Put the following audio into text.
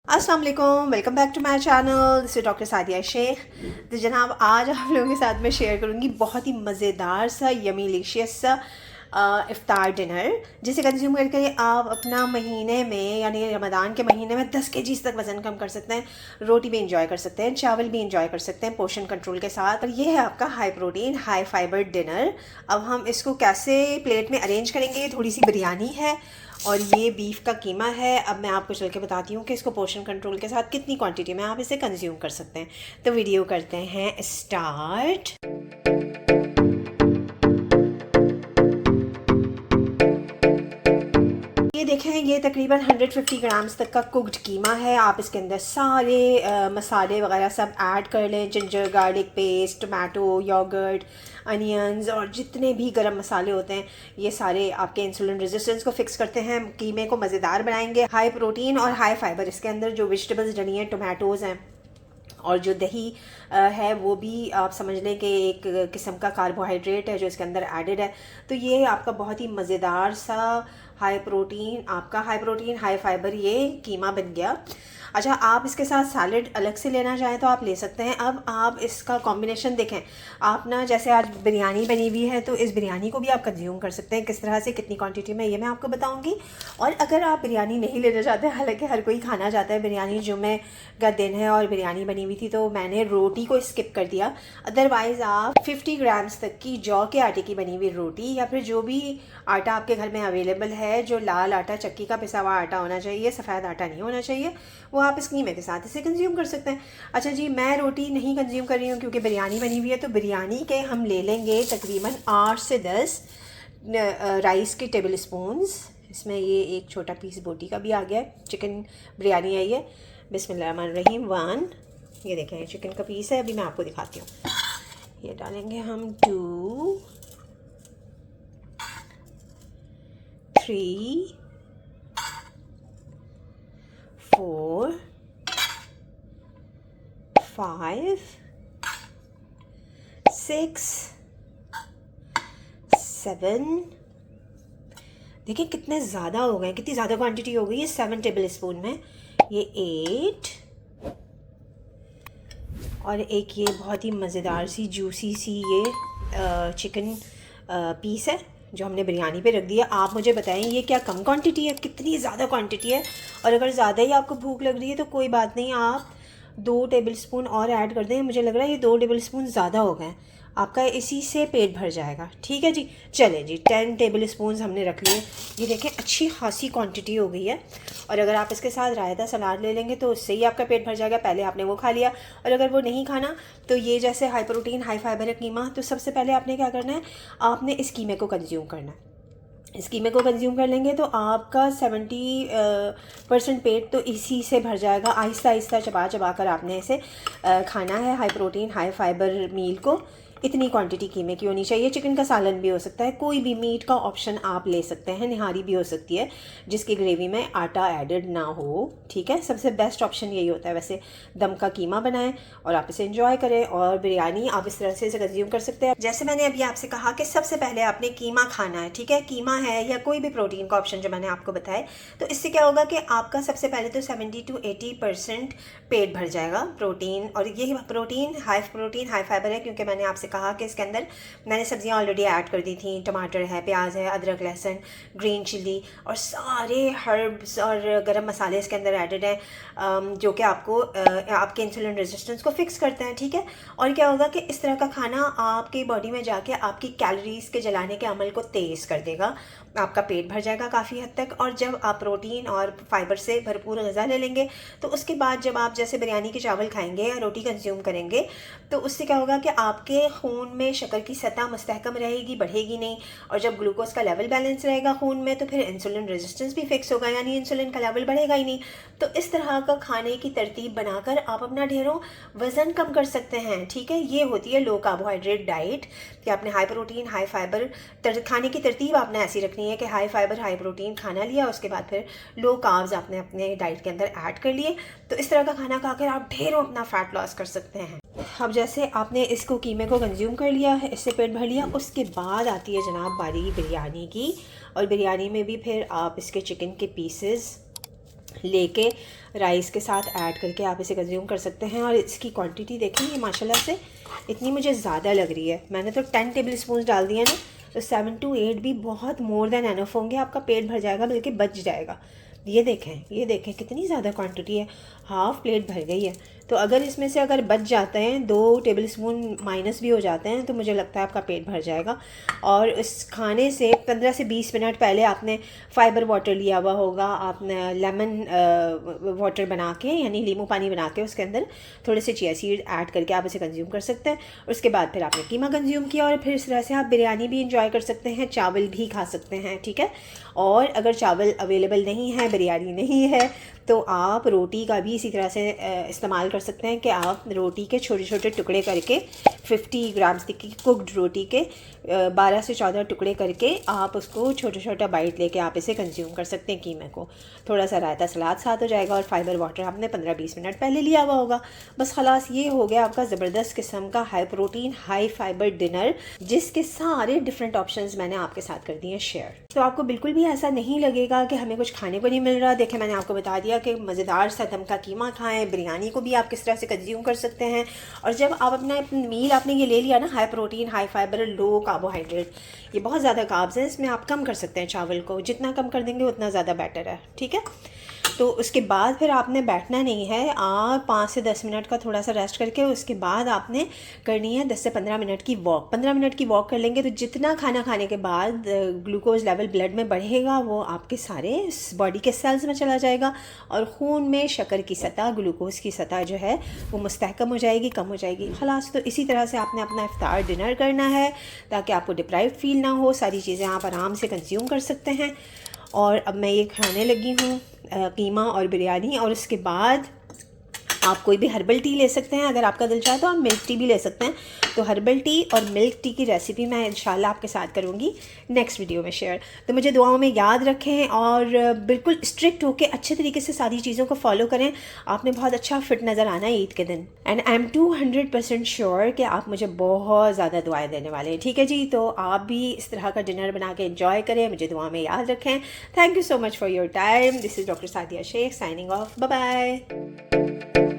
अस्सलाम वालेकुम, welcome back to my channel. This is doctor Sadia Shaikh. तो जनाब आज आप लोगों के साथ मैं शेयर करूँगी बहुत ही मज़ेदार सा यमी लिशियस सा इफ़्तार डिनर, जिसे कंज्यूम करके आप अपना महीने में यानी रमज़ान के महीने में 10 केजीज़ तक वज़न कम कर सकते हैं। रोटी भी इंजॉय कर सकते हैं, चावल भी इंजॉय कर सकते हैं पोर्शन कंट्रोल के साथ। और ये है आपका high protein high fibre dinner. अब हम इसको कैसे प्लेट में अरेंज करेंगे। थोड़ी सी बिरयानी है और ये बीफ का कीमा है। अब मैं आपको चल के बताती हूँ कि इसको पोर्शन कंट्रोल के साथ कितनी क्वांटिटी में आप इसे कंज्यूम कर सकते हैं। तो वीडियो करते हैं स्टार्ट। ये देखें, ये तकरीबन 150 ग्राम्स तक का कुक्ड कीमा है। आप इसके अंदर सारे मसाले वगैरह सब ऐड कर लें। Ginger garlic paste, tomato, yoghurt, onions और जितने भी गरम मसाले होते हैं, ये सारे आपके इंसुलिन रेजिस्टेंस को फिक्स करते हैं, कीमे को मज़ेदार बनाएंगे। हाई प्रोटीन और हाई फाइबर इसके अंदर जो वेजिटेबल्स डली हैं, टोमेटोज़ हैं और जो दही है वो भी आप समझ लें कि एक किस्म का कार्बोहाइड्रेट है जो इसके अंदर एडेड है। तो ये आपका बहुत ही मज़ेदार सा हाई प्रोटीन हाई फाइबर ये कीमा बन गया। अच्छा, आप इसके साथ सैलड अलग से लेना चाहें तो आप ले सकते हैं। अब आप इसका कॉम्बिनेशन देखें। आप ना जैसे आज बिरयानी बनी हुई है तो इस बिरयानी को भी आप कंज्यूम कर सकते हैं। किस तरह से, कितनी क्वांटिटी में, ये मैं आपको बताऊंगी। और अगर आप बिरयानी नहीं लेना चाहते, हालांकि हर कोई खाना चाहता है बिरयानी, जुम्मे का दिन है और बिरयानी बनी हुई थी तो मैंने रोटी को स्किप कर दिया। अदरवाइज़ आप 50 ग्राम्स तक की जौ के आटे की बनी हुई रोटी या फिर जो भी आटा आपके घर में अवेलेबल है, जो लाल आटा, चक्की का पिसा हुआ आटा होना चाहिए, सफ़ेद आटा नहीं होना चाहिए, वो आप इस कीमे के साथ इसे कंज्यूम कर सकते हैं। अच्छा जी, मैं रोटी नहीं कंज्यूम कर रही हूँ क्योंकि बिरयानी बनी हुई है। तो बिरयानी के हम ले लेंगे तकरीबन 8 से 10 राइस के टेबल स्पून्स। इसमें ये एक छोटा पीस बोटी का भी आ गया है। चिकन बिरयानी आई है। बिस्मिल्लाहिर्रहमानिर्रहीम। 1, ये देखें ये चिकन का पीस है। अभी मैं आपको दिखाती हूँ। ये डालेंगे हम 2, 3, 4, 5, 6, 7। देखिए कितने ज़्यादा हो गए, कितनी ज़्यादा क्वांटिटी हो गई है 7 टेबल स्पून में। ये 8 और एक ये बहुत ही मज़ेदार सी जूसी सी ये चिकन पीस है जो हमने बिरयानी पे रख दिया। आप मुझे बताएं ये क्या कम क्वांटिटी है, कितनी ज़्यादा क्वांटिटी है। और अगर ज़्यादा ही आपको भूख लग रही है तो कोई बात नहीं, आप 2 टेबल स्पून और ऐड कर दें। मुझे लग रहा है ये 2 टेबल स्पून ज़्यादा हो गए, आपका इसी से पेट भर जाएगा। ठीक है जी, चलें जी, 10 टेबल स्पून हमने रख लिए। ये देखें अच्छी खासी क्वांटिटी हो गई है। और अगर आप इसके साथ रायता सलाद ले लेंगे तो उससे ही आपका पेट भर जाएगा। पहले आपने वो खा लिया। और अगर वो नहीं खाना तो ये जैसे हाई प्रोटीन हाई फाइबर है कीमा, तो सबसे पहले आपने क्या करना है, आपने इस कीमे को कंज्यूम करना है। इस कीमे को कंज्यूम कर लेंगे तो आपका 70% पेट तो इसी से भर जाएगा। आहिस्ता आहिस्ता चबा चबा कर आपने इसे खाना है। हाई प्रोटीन हाई फाइबर मील को इतनी क्वांटिटी कीमे की होनी चाहिए। चिकन का सालन भी हो सकता है, कोई भी मीट का ऑप्शन आप ले सकते हैं। निहारी भी हो सकती है जिसकी ग्रेवी में आटा एडेड ना हो। ठीक है, सबसे बेस्ट ऑप्शन यही होता है। वैसे दम का कीमा बनाएं और आप इसे एंजॉय करें। और बिरयानी आप इस तरह से इसे कंज्यूम कर सकते हैं। जैसे मैंने अभी आपसे कहा कि सबसे पहले आपने कीमा खाना है। ठीक है, कीमा है या कोई भी प्रोटीन का ऑप्शन जो मैंने आपको बताया, तो इससे क्या होगा कि आपका सबसे पहले तो 70 to 80% पेट भर जाएगा प्रोटीन। और ये प्रोटीन हाई फाइबर है क्योंकि मैंने आपसे कहा कि इसके अंदर मैंने सब्जियां ऑलरेडी ऐड कर दी थी। टमाटर है, प्याज है, अदरक, लहसुन, ग्रीन चिली और सारे हर्ब्स और गरम मसाले इसके अंदर एडेड हैं जो कि आपको आपके इंसुलिन रेजिस्टेंस को फिक्स करते हैं। ठीक है, और क्या होगा कि इस तरह का खाना आपकी बॉडी में जाके आपकी कैलोरीज के जलाने के अमल को तेज़ कर देगा। आपका पेट भर जाएगा काफ़ी हद तक। और जब आप प्रोटीन और फाइबर से भरपूर ग़िज़ा ले लेंगे तो उसके बाद जब आप जैसे बिरयानी के चावल खाएंगे या रोटी कंज्यूम करेंगे तो उससे क्या होगा कि आपके खून में शक्कर की सतह मुस्तहकम रहेगी, बढ़ेगी नहीं। और जब ग्लूकोज का लेवल बैलेंस रहेगा खून में तो फिर इंसुलिन रेजिस्टेंस भी फिक्स होगा, यानी इंसुलिन का लेवल बढ़ेगा ही नहीं। तो इस तरह का खाने की तरतीब बनाकर आप अपना ढेरों वज़न कम कर सकते हैं। ठीक है, ये होती है लो कार्बोहाइड्रेट डाइट कि आपने हाई प्रोटीन हाई फाइबर खाने की तरतीब आपने ऐसी रखनी है कि हाई फाइबर हाई प्रोटीन खाना लिया, उसके बाद फिर लो कार्ब्स आपने अपने डाइट के अंदर ऐड कर लिए। तो इस तरह का खाना खाकर आप ढेरों अपना फैट लॉस कर सकते हैं। अब जैसे आपने इसको कीमे को कंज्यूम कर लिया है, इससे पेट भर लिया, उसके बाद आती है जनाब बारी बिरयानी की। और बिरयानी में भी फिर आप इसके चिकन के पीसेस लेके राइस के साथ ऐड करके आप इसे कंज्यूम कर सकते हैं। और इसकी क्वांटिटी देखें, ये माशाल्लाह से इतनी मुझे ज़्यादा लग रही है। मैंने तो 10 टेबल स्पून डाल दिया ना, तो 7 to 8 भी बहुत मोर देन एनफ होंगे, आपका पेट भर जाएगा, बल्कि बच जाएगा। ये देखें कितनी ज़्यादा क्वांटिटी है, हाफ़ प्लेट भर गई है। तो अगर इसमें से अगर बच जाते हैं 2 टेबल स्पून माइनस भी हो जाते हैं, तो मुझे लगता है आपका पेट भर जाएगा। और इस खाने से 15 से 20 मिनट पहले आपने फाइबर वाटर लिया हुआ होगा, आपने लेमन वाटर बना के, यानी नींबू पानी बना के उसके अंदर थोड़े से चिया सीड ऐड करके आप इसे कंज्यूम कर सकते हैं। उसके बाद फिर आपने कीमा कंज्यूम किया, और फिर इस तरह से आप बिरयानी भी इंजॉय कर सकते हैं, चावल भी खा सकते हैं, ठीक है। और अगर चावल अवेलेबल नहीं है, बिरयानी नहीं है, तो आप रोटी का भी इसी तरह से इस्तेमाल कर सकते हैं कि आप रोटी के छोटे छोटे टुकड़े करके 50 ग्राम्स की कुक्ड रोटी के 12 से 14 टुकड़े करके आप उसको छोटा छोटा बाइट लेके आप इसे कंज्यूम कर सकते हैं कीमे को। थोड़ा सा रायता सलाद साथ हो जाएगा, और फाइबर वाटर आपने 15-20 मिनट पहले लिया हुआ होगा। बस खलास ये हो गया आपका ज़बरदस्त किस्म का high protein high fibre dinner, जिसके सारे डिफरेंट ऑप्शंस मैंने आपके साथ कर दिए शेयर। तो आपको बिल्कुल भी ऐसा नहीं लगेगा कि हमें कुछ खाने को नहीं मिल रहा। देखें, मैंने आपको बता दिया कि मज़ेदार सा दम का कीमा खाएं, बिरयानी को भी आप किस तरह से कंज्यूम कर सकते हैं। और जब आप अपना मील आपने ये ले लिया ना, हाई प्रोटीन हाई फाइबर लो कार्बोहाइड्रेट, ये बहुत ज़्यादा कार्ब्स हैं, इसमें आप कम कर सकते हैं चावल को, जितना कम कर देंगे उतना ज़्यादा बेटर है, ठीक है। तो उसके बाद फिर आपने बैठना नहीं है, आप 5 से 10 मिनट का थोड़ा सा रेस्ट करके उसके बाद आपने करनी है 10 से 15 मिनट की वॉक। 15 मिनट की वॉक कर लेंगे तो जितना खाना खाने के बाद ग्लूकोज लेवल ब्लड में बढ़ेगा, वो आपके सारे बॉडी के सेल्स में चला जाएगा, और खून में शक्कर की सतह, ग्लूकोज की सतह जो है वो मुस्तहकम हो जाएगी, कम हो जाएगी। खलास, तो इसी तरह से आपने अपना इफ्तार डिनर करना है, ताकि आपको डिप्राइव्ड फील ना हो, सारी चीज़ें आप आराम से कंज्यूम कर सकते हैं। और अब मैं ये खाने लगी हूँ कीमा और बिरयानी, और उसके बाद आप कोई भी हर्बल टी ले सकते हैं, अगर आपका दिल चाहे तो आप मिल्क टी भी ले सकते हैं। तो हर्बल टी और मिल्क टी की रेसिपी मैं इंशाल्लाह आपके साथ करूँगी नेक्स्ट वीडियो में शेयर। तो मुझे दुआओं में याद रखें, और बिल्कुल स्ट्रिक्ट होकर अच्छे तरीके से सारी चीज़ों को फॉलो करें। आपने बहुत अच्छा फिट नज़र आना है ईद के दिन, एंड आई एम 200% श्योर कि आप मुझे बहुत ज़्यादा दुआएं देने वाले हैं, ठीक है जी। तो आप भी इस तरह का डिनर बना के इंजॉय करें, मुझे दुआ में याद रखें। Thank you so much for your time. This is doctor Sadia Shaikh signing off, bye bye.